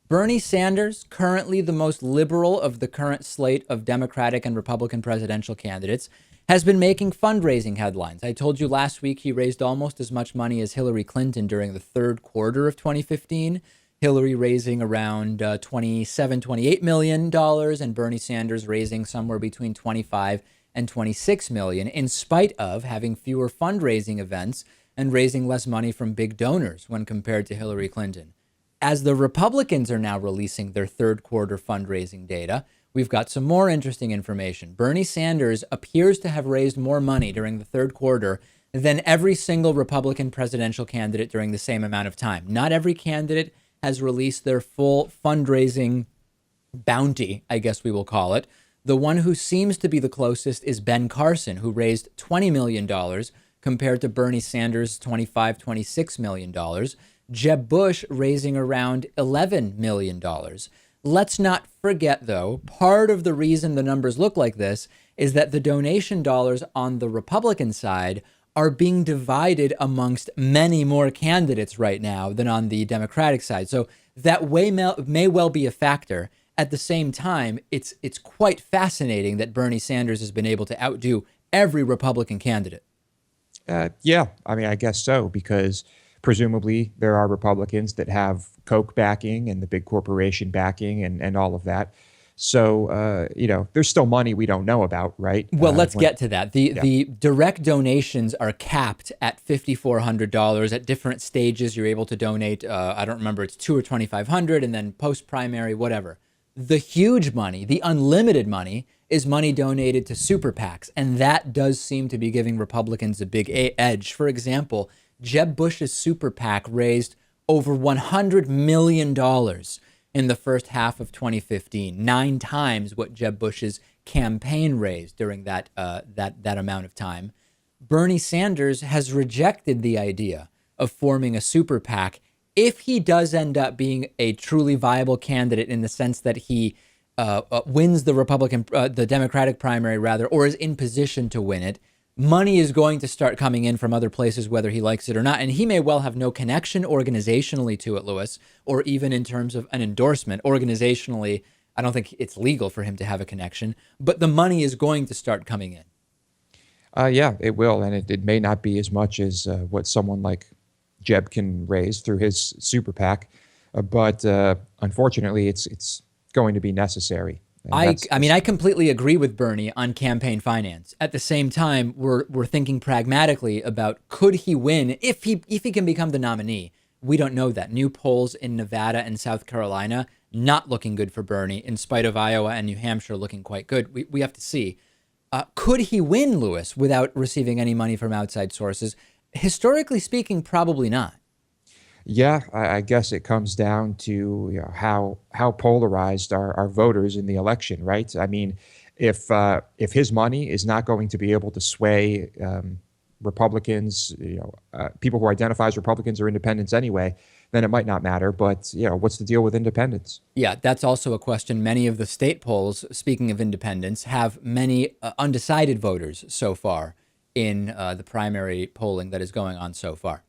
Bernie Sanders, currently the most liberal of the current slate of Democratic and Republican presidential candidates, has been making fundraising headlines. I told you last week he raised almost as much money as Hillary Clinton during the third quarter of 2015. Hillary raising around $28 million and Bernie Sanders raising somewhere between 25 and 26 million, in spite of having fewer fundraising events and raising less money from big donors when compared to Hillary Clinton. As the Republicans are now releasing their third quarter fundraising data, we've got some more interesting information. Bernie Sanders appears to have raised more money during the third quarter than every single Republican presidential candidate during the same amount of time. Not every candidate has released their full fundraising bounty, I guess we will call it. The one who seems to be the closest is Ben Carson, who raised $20 million compared to Bernie Sanders' $26 million. Jeb Bush raising around $11 million. Let's not forget, though, part of the reason the numbers look like this is that the donation dollars on the Republican side are being divided amongst many more candidates right now than on the Democratic side. So that may well be a factor. At the same time, it's quite fascinating that Bernie Sanders has been able to outdo every Republican candidate. Yeah, I mean, I guess so, because presumably there are Republicans that have Koch backing and the big corporation backing and all of that. So, there's still money we don't know about, right? Well, let's get to that. The direct donations are capped at $5,400 at different stages. You're able to donate, I don't remember, it's $2,000 or $2,500, and then post-primary, whatever. The huge money, the unlimited money, is money donated to super PACs, and that does seem to be giving Republicans a big edge. For example, Jeb Bush's super PAC raised over $100 million in the first half of 2015, 9 times what Jeb Bush's campaign raised during that amount of time. Bernie Sanders has rejected the idea of forming a super PAC if he does end up being a truly viable candidate, in the sense that he wins the Democratic primary, rather, or is in position to win it. Money is going to start coming in from other places, whether he likes it or not. And he may well have no connection organizationally to it, Lewis, or even in terms of an endorsement. Organizationally, I don't think it's legal for him to have a connection, but the money is going to start coming in. Yeah, it will. And it may not be as much as what someone like Jeb can raise through his super PAC. But unfortunately, it's going to be necessary. I mean, I completely agree with Bernie on campaign finance. At the same time, we're thinking pragmatically about, could he win if he can become the nominee? We don't know that. New polls in Nevada and South Carolina not looking good for Bernie, in spite of Iowa and New Hampshire looking quite good. We have to see. Could he win, Lewis, without receiving any money from outside sources? Historically speaking, probably not. Yeah, I guess it comes down to how polarized our voters in the election, right? I mean, if his money is not going to be able to sway Republicans, people who identify as Republicans or independents anyway, then it might not matter. But what's the deal with independents? Yeah, that's also a question. Many of the state polls, speaking of independents, have many undecided voters so far in the primary polling that is going on so far.